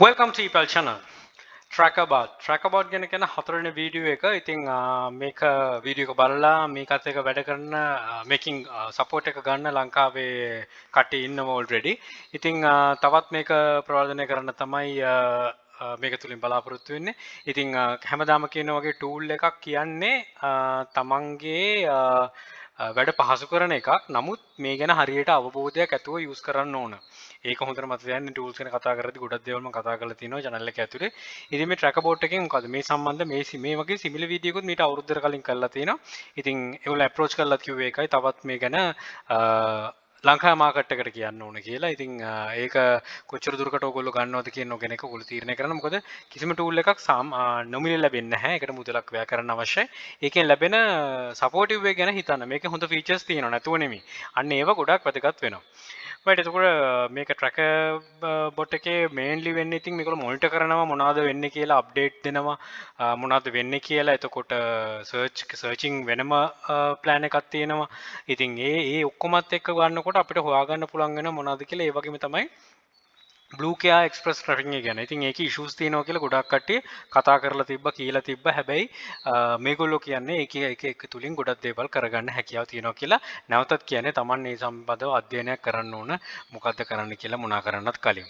Welcome to Ipal channel. Trackerbot ගැන කියන හතරවෙනි වීඩියෝ එක. ඉතින් මේක වීඩියෝ එක බලලා මේකත් එක්ක වැඩ කරන මේකින් සපෝට් එක ගන්න ලංකාවේ කට්ටිය ඉන්නවා already. ඉතින් තවත් මේක ප්‍රවර්ධනය කරන්න තමයි මේක තුලින් බලාපොරොත්තු වෙන්නේ. ඉතින් හැමදාම කියන වගේ tool එකක් කියන්නේ තමන්ගේ වැඩ පහසු කරන එකක්. නමුත් මේ ගැන හරියට අවබෝධයක් ඇතුව use කරන්න ඕන. ඒක හොඳට මතක තියාගන්න tools ගැන කතා කරද්දී ගොඩක් දේවල් මම කතා කරලා තියෙනවා channel එක ඇතුලේ. ඉතින් මේ Trackerbot එකෙන් මොකද මේ සම්බන්ධ මේ වගේ සිමිලර් වීඩියෝ එකකුත් මීට අවුරුද්දකට කලින් කරලා තියෙනවා. ඉතින් ඒගොල්ලෝ approach කරලා කිව්වේ ඒකයි තවත් මේ ගැන ලංකා මාකට් එකට කියන්න ඕන කියලා. ඉතින් ඒක කොච්චර දුරකට ඔයගොල්ලෝ ගන්නවද කියන එක ඔයගොල්ලෝ තීරණය කරන්න. මොකද කිසිම tool එකක් නොමිලේ ලැබෙන්නේ නැහැ. ඒකට මුදලක් වැය කරන්න අවශ්‍යයි. ඒකෙන් ලැබෙන supportive way ගැන හිතන්න. මේකේ හොඳ features තියෙනවා නැතුව නෙමෙයි. අන්න ඒව ගොඩක් වැදගත් වෙනවා. right එතකොට මේක Trackerbot එකේ mainly වෙන්නේ ඉතින් මේගොල්ලෝ monitor කරනවා මොනවද වෙන්නේ කියලා update දෙනවා මොනවද වෙන්නේ කියලා. එතකොට searching වෙනම plan එකක් තියෙනවා. ඉතින් ඒ ඔක්කොමත් එක්ක ගන්නකොට අපිට හොයාගන්න පුළුවන් වෙන මොනවද කියලා. ඒ වගේම තමයි Blue Care Express tracking එක ගැන. ඉතින් ඒකේ issues තියෙනවා කියලා ගොඩක් කට්ටිය කතා කරලා තිබ්බා කියලා තිබ්බා. හැබැයි මේගොල්ලෝ කියන්නේ ඒක තුලින් ගොඩක් දේවල් කරගන්න හැකියාව තියෙනවා කියලා. නැවතත් කියන්නේ Taman මේ සම්බන්ධව අධ්‍යයනයක් කරන්න ඕන. මොකද්ද කරන්න කියලා මොනා කරන්නත් කලින්.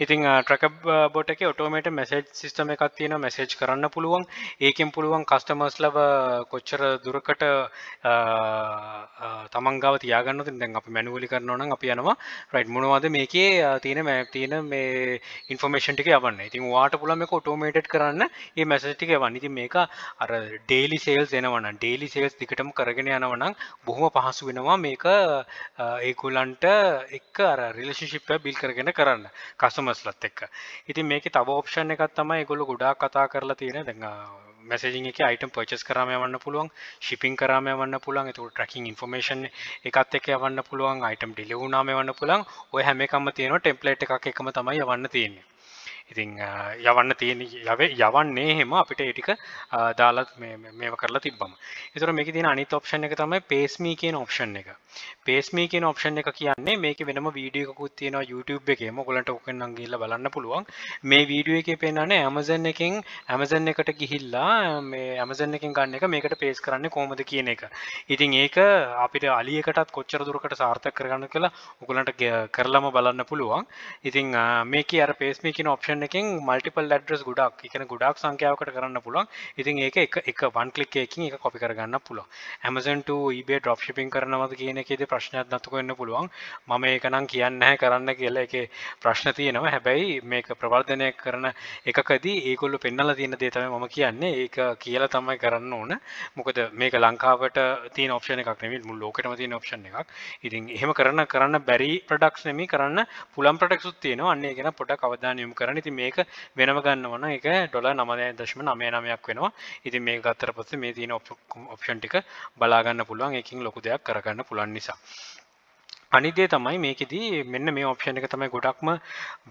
ඉතින් Trackerbot එකේ automated message system එකක් තියෙනවා. message කරන්න පුළුවන්. ඒකෙන් පුළුවන් customers ලව කොච්චර දුරකට Taman ගාව තියාගන්නවද? දැන් අපි manually කරනවා නම් අපි යනවා right මොනවද මේකේ තියෙන මේ ඉන්ෆර්මේෂන් ටික යවන්න. ඉතින් ඔයාට පුළුවන් මේක ඔටෝමේටඩ් කරන්න මේ මැසේජ් ටික යවන්න. ඉතින් මේක අර ඩේලි සේල්ස් එනවා නම් ඩේලි සේල්ස් දිගටම කරගෙන යනවා නම් බොහොම පහසු වෙනවා මේක ඒගොල්ලන්ට එක්ක අර රිලේෂන්ෂිප් එක බිල්ඩ් කරගෙන කරන්න කස්ටමර්ස්ලත් එක්ක. ඉතින් මේකේ තව ඔප්ෂන් එකක් තමයි ඒගොල්ලෝ ගොඩාක් කතා කරලා තියෙන දැන් messaging එකේ item purchase කරාම යවන්න පුළුවන්, shipping කරාම යවන්න පුළුවන්, ඒකට tracking information එකත් එක්ක යවන්න පුළුවන්, item delay වුණාම යවන්න පුළුවන්. ඔය හැම එකක්ම තියෙනවා template එකක් එකම තමයි යවන්න තියෙන්නේ. ඉතින් යවන්නේ එහෙම අපිට ඒ ටික දාලා මේව කරලා තිබ්බම. ඒතර මේකේ තියෙන අනිත් ඔප්ෂන් එක තමයි paste me කියන ඔප්ෂන් එක. paste me කියන ඔප්ෂන් එක කියන්නේ මේකේ වෙනම වීඩියෝ එකකුත් තියෙනවා YouTube එකේම. ඔයගලන්ට ඕකෙන් නම් ගිහිල්ලා බලන්න පුළුවන්. මේ වීඩියෝ එකේ පෙන්නන්නේ Amazon එකට ගිහිල්ලා මේ Amazon එකෙන් ගන්න එක මේකට paste කරන්නේ කොහොමද කියන එක. ඉතින් ඒක අපිට අලි එකටත් කොච්චර දුරකට සාර්ථක කරගන්න කියලා ඔයගලන්ට කරලම බලන්න පුළුවන්. ඉතින් මේකේ අර paste me කියන ඔප්ෂන් එකෙන් multiple address ගොඩක්, ඒ කියන්නේ ගොඩක් සංඛ්‍යාවකට කරන්න පුළුවන්. ඉතින් ඒක එක one click එකකින් ඒක copy කරගන්න පුළුවන්. Amazon to eBay dropshipping කරනවද කියන එකේදී ප්‍රශ්නයක් නැතුව වෙන්න පුළුවන්. මම ඒක නම් කියන්නේ නැහැ කරන්න කියලා. ඒකේ ප්‍රශ්න තියෙනවා. හැබැයි මේක ප්‍රවර්ධනය කරන එකකදී ඒගොල්ලෝ පෙන්නලා තියෙන දේ තමයි මම කියන්නේ. ඒක කියලා තමයි කරන්න ඕන. මොකද මේක ලංකාවට තියෙන ඔප්ෂන් එකක් නෙමෙයි මුළු ලෝකෙටම තියෙන ඔප්ෂන් එකක්. ඉතින් එහෙම කරන්න බැරි ප්‍රොඩක්ට්ස් නෙමෙයි කරන්න පුළුවන් ප්‍රොඩක්ට්ස් උත් තියෙනවා. අන්න ඒක ගැන පොඩක් අවධානය යොමු කරන්න. ඉතින් මේක වෙනම ගන්නවා නම් ඒක $9.99ක් වෙනවා. ඉතින් මේක ගත්තට පස්සේ මේ තියෙන ඔප්ෂන් ටික බලා ගන්න පුළුවන්. ඒකෙන් ලොකු දෙයක් කරගන්න පුළුවන් නිසා. අනිත් දේ තමයි මේකෙදි මෙන්න මේ ඔප්ෂන් එක තමයි ගොඩක්ම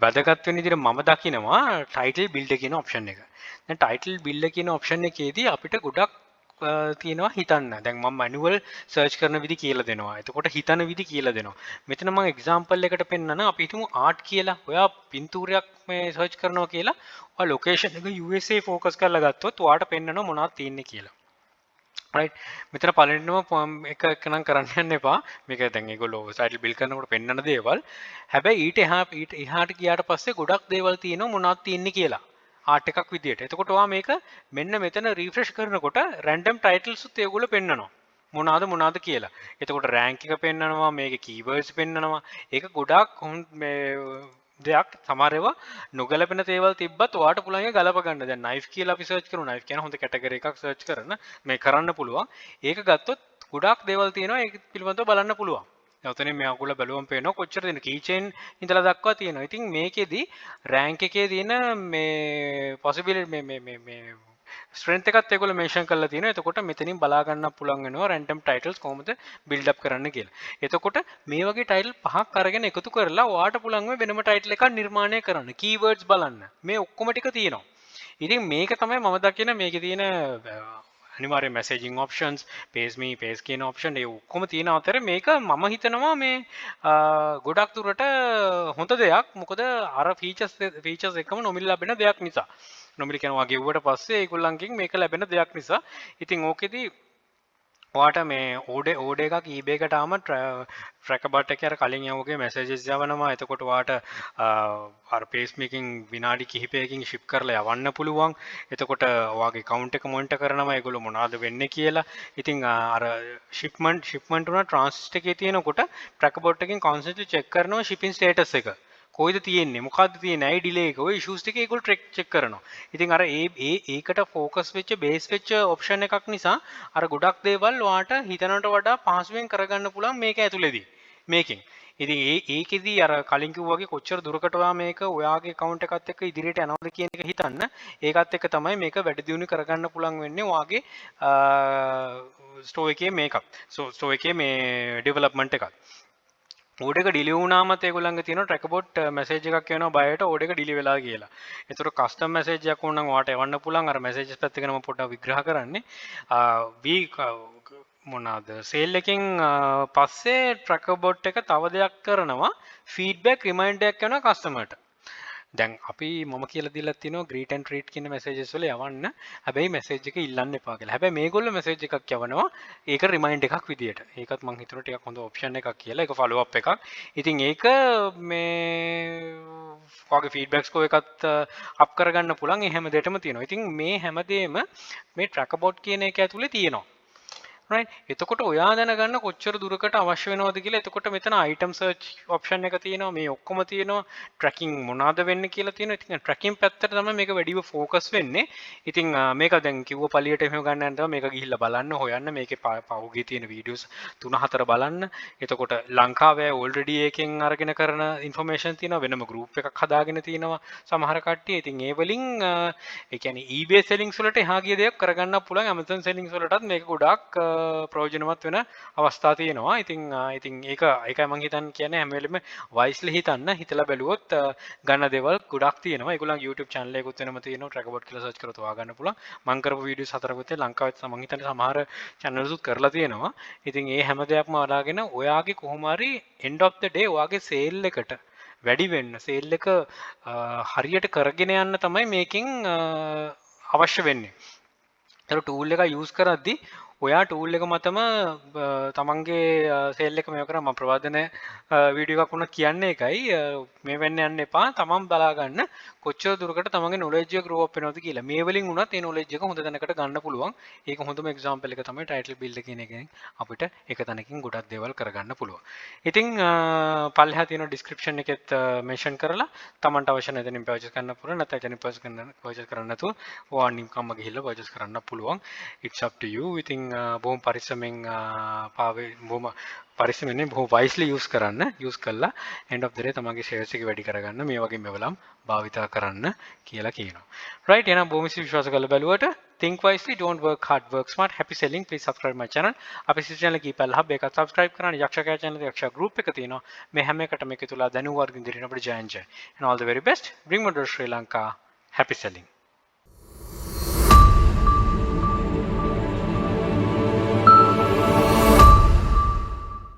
වැදගත් වෙන විදිහට මම දකිනවා title builder කියන ඔප්ෂන් එක. දැන් title builder කියන ඔප්ෂන් එකේදී අපිට ගොඩක් තියෙනවා හිතන්න. දැන් මම manual search කරන විදි කියලා දෙනවා. එතකොට හිතන විදි කියලා දෙනවා. මෙතන මම example එකට පෙන්නන අපි හිතමු art කියලා. ඔයා පින්තූරයක් මේ search කරනවා කියලා. ඔයා location එක USA focus කරලා ගත්තොත් ඔයාට පෙන්නනවා මොනවද තියෙන්නේ කියලා. right මෙතන පළවෙනිම එක නම් කරන්න යන්න එපා. මේක දැන් ඒගොල්ලෝ title build කරනකොට පෙන්නන දේවල්. හැබැයි ඊට එහාට ගියාට පස්සේ ගොඩක් දේවල් තියෙනවා මොනවද තියෙන්නේ කියලා. ආර්ට් එකක් විදියට. එතකොට ඔයා මේක මෙන්න මෙතන රිෆ්‍රෙෂ් කරනකොට රැන්ඩම් ටයිටල්ස් උත් ඒගොල්ලෝ පෙන්නනවා. මොනවාද කියලා. එතකොට රෑන්ක් එක පෙන්නනවා, මේකේ කීවර්ඩ්ස් පෙන්නනවා. ඒක ගොඩක් මේ දෙයක් සමහර ඒවා නොගැලපෙන දේවල් තිබ්බත් ඔයාට පුළුවන් ඒක ගලප ගන්න. දැන් knife කියලා අපි search කරමු. knife කියන හොඳ කැටගරි එකක් search කරන මේ කරන්න පුළුවන්. ඒක ගත්තොත් ගොඩක් දේවල් තියෙනවා. ඒක පිළිබඳව බලන්න පුළුවන්. ඔතනින් මේ අකුල බැලුවම පේනවා කොච්චර දෙන keychain ඉඳලා දක්වා තියෙනවා. ඉතින් මේකෙදි rank එකේ තියෙන මේ possibility මේ strength එකත් ඒගොල්ලෝ mention කරලා තියෙනවා. එතකොට මෙතනින් බලා ගන්න පුළුවන් වෙනවා random titles කොහොමද build up කරන්න කියලා. එතකොට මේ වගේ title පහක් අරගෙන එකතු කරලා ඔයාට පුළුවන් වෙනම title එකක් නිර්මාණය කරන්න. keywords බලන්න. මේ ඔක්කොම ටික තියෙනවා. ඉතින් මේක තමයි මම දකින මේකේ තියෙන අනිවාර්ය messaging options, pays me, pays කියන option ඒ ඔක්කොම තියෙන අතර මේක මම හිතනවා මේ ගොඩක් දුරට හොඳ දෙයක්. මොකද අර features එකම නොමිල ලැබෙන දෙයක් නිසා. නොමිල කියනවා ගෙව්වට පස්සේ ඒගොල්ලන්ගෙන් මේක ලැබෙන දෙයක් නිසා. ඉතින් ඕකෙදී ඔයාට මේ ඕඩ එකක් eBay එකට ආම Trackerbot එකේ අර කලින් යවුගේ messages යවනවා. එතකොට ඔයාට අර pacemaking විනාඩි කිහිපයකින් ship කරලා යවන්න පුළුවන්. එතකොට ඔයාගේ account එක monitor කරනවා ඒගොල්ලෝ මොනවද වෙන්නේ කියලා. ඉතින් අර shipment උනා transit එකේ තියෙනකොට Trackerbot එකෙන් constantly check කරනවා shipping status එක. කොයිද තියෙන්නේ මොකද්ද තියෙන්නේ ඇයි ඩිලේ එක ඔය ඉෂුස් ටික ඒගොල්ලෝ චෙක් කරනවා. ඉතින් අර ඒකට ફોකස් වෙච්ච බේස් වෙච්ච ඔප්ෂන් එකක් නිසා අර ගොඩක් දේවල් ඔයාට හිතනට වඩා පහසුවෙන් කරගන්න පුළුවන් මේක ඇතුලේදී මේකෙන්. ඉතින් ඒකෙදී අර කලින් කිව්වා වගේ කොච්චර දුරකට ඔයා මේක ඔයාගේ account එකත් එක්ක ඉදිරියට යනවද කියන එක හිතන්න. ඒකත් එක්ක තමයි මේක වැඩි දියුණු කරගන්න පුළුවන් වෙන්නේ ඔයාගේ ස්ටෝර් එකේ මේකත්. ස්ටෝර් එකේ මේ ඩෙවලොප්මන්ට් එකත්. ඕඩ එක ඩිලි වුණාමත් ඒගොල්ලන්ගේ තියෙන Trackerbot මැසේජ් එකක් එනවා බයයට ඕඩ එක ඩිලි වෙලා කියලා. ඒතර කස්ටම් මැසේජ් එකක් වුණනම් ඔයාට එවන්න පුළුවන්. අර මැසේජස් පැත්තක නම් පොඩ්ඩක් විග්‍රහ කරන්නේ. මොනවාද සේල් එකෙන් පස්සේ Trackerbot එක තව දෙයක් කරනවා ෆීඩ්බැක් රිමයින්ඩර් එකක් කරනවා කස්ටමර්ට. දැන් අපි මම කියලා දීලා තියෙනවා greet and treat කියන messages වල යවන්න. හැබැයි message එක ඉල්ලන්න එපා කියලා. හැබැයි මේගොල්ලෝ message එකක් යවනවා. ඒක remind එකක් විදියට. ඒකත් මම හිතුවා ටිකක් හොඳ option එකක් කියලා. ඒක follow up එකක්. ඉතින් ඒක මේ ඔයාගේ feedback score එකත් up කරගන්න පුළුවන්. ඒ හැම දෙයකම තියෙනවා. ඉතින් මේ හැමදේම මේ Trackerbot කියන එක ඇතුලේ තියෙනවා. right එතකොට ඔයා දැනගන්න කොච්චර දුරකට අවශ්‍ය වෙනවද කියලා. එතකොට මෙතන item search option එක තියෙනවා. මේ ඔක්කොම තියෙනවා. tracking මොනවාද වෙන්නේ කියලා තියෙනවා. ඉතින් tracking පැත්තට තමයි මේක වැඩිව focus වෙන්නේ. ඉතින් මේක දැන් කිව්ව පළියට එහෙම ගන්න යන්න තමයි මේක ගිහිල්ලා බලන්න හොයන්න. මේකේ පහුගිය තියෙන videos 3-4 බලන්න. එතකොට ලංකාවේ already එකෙන් අරගෙන කරන information තියෙනවා. වෙනම group එකක් හදාගෙන තියෙනවා සමහර කට්ටිය. ඉතින් ඒ වලින් ඒ කියන්නේ eBay sellings වලට එහා ගිය දේක් කරගන්න පුළුවන්. Amazon sellings වලටත් මේක ගොඩක් ප්‍රයෝජනවත් වෙන අවස්ථා තියෙනවා. ඉතින් ඒකයි මම හිතන්නේ කියන්නේ හැම වෙලෙම වයිස්ලි හිතන්න හිතලා බැලුවොත් ගන්න දේවල් ගොඩක් තියෙනවා. ඒගොල්ලන් YouTube channel එකකුත් වෙනම තියෙනවා. Trackerbot කියලා search කරලා හොයා ගන්න පුළුවන්. මම කරපු videos 4කුත් ලංකාවෙත් මම හිතන්නේ සමහර channels උත් කරලා තියෙනවා. ඉතින් ඒ හැම දෙයක්ම අරගෙන ඔයාගේ කොහොම හරි end of the day ඔයාගේ sale එකට වැඩි වෙන්න sale එක හරියට කරගෙන යන්න තමයි මේකෙන් අවශ්‍ය වෙන්නේ. ඒතර tool එක use කරද්දී ඔයා ටූල් එක මතම තමන්ගේ සේල් එක මේව කරා මම ප්‍රවාදන වීඩියෝ එකක් වුණා කියන්නේ එකයි මේ වෙන්න යන්න එපා. තමන් බලා ගන්න කොච්චර දුරකට තමන්ගේ knowledge එක grow up වෙනවද කියලා. මේ වලින් වුණත් ඒ knowledge එක හොඳ තැනකට ගන්න පුළුවන්. ඒක හොඳම example එක තමයි title build කියන එකෙන් අපිට එක තැනකින් ගොඩක් දේවල් කරගන්න පුළුවන්. ඉතින් පල්ලෙහා තියෙන description එකෙත් mention කරලා තමන්ට අවශ්‍ය නැතනින් purchase කරන්න පුළුවන්. නැත්නම් එතනින් purchase කරන්න නැතුව ඔයා නිකම්ම ගිහිල්ලා purchase කරන්න පුළුවන්. It's up to you. ඉතින් බොහොම පරිස්සමෙන් බොහොම පරිස්සමෙන් බොහොම wisely use කරන්න use කළා end of the day තමන්ගේ shares එක වැඩි කරගන්න මේ වගේ මෙවලම් භාවිතා කරන්න කියලා කියනවා. right එහෙනම් බොහොම විශ්වාස කරලා බැලුවට think wisely don't work hard work smart happy selling please subscribe my channel. අපේ channel එකේ ඉපැල්ල hub එකත් subscribe කරන්න. යක්ෂකයා channel එකේ යක්ෂ group එක තියෙනවා. මේ හැම එකටම එකතුලා දැනුම් වර්ගින් දිරින අපිට join and all the very best. bring more to Sri Lanka. Happy selling.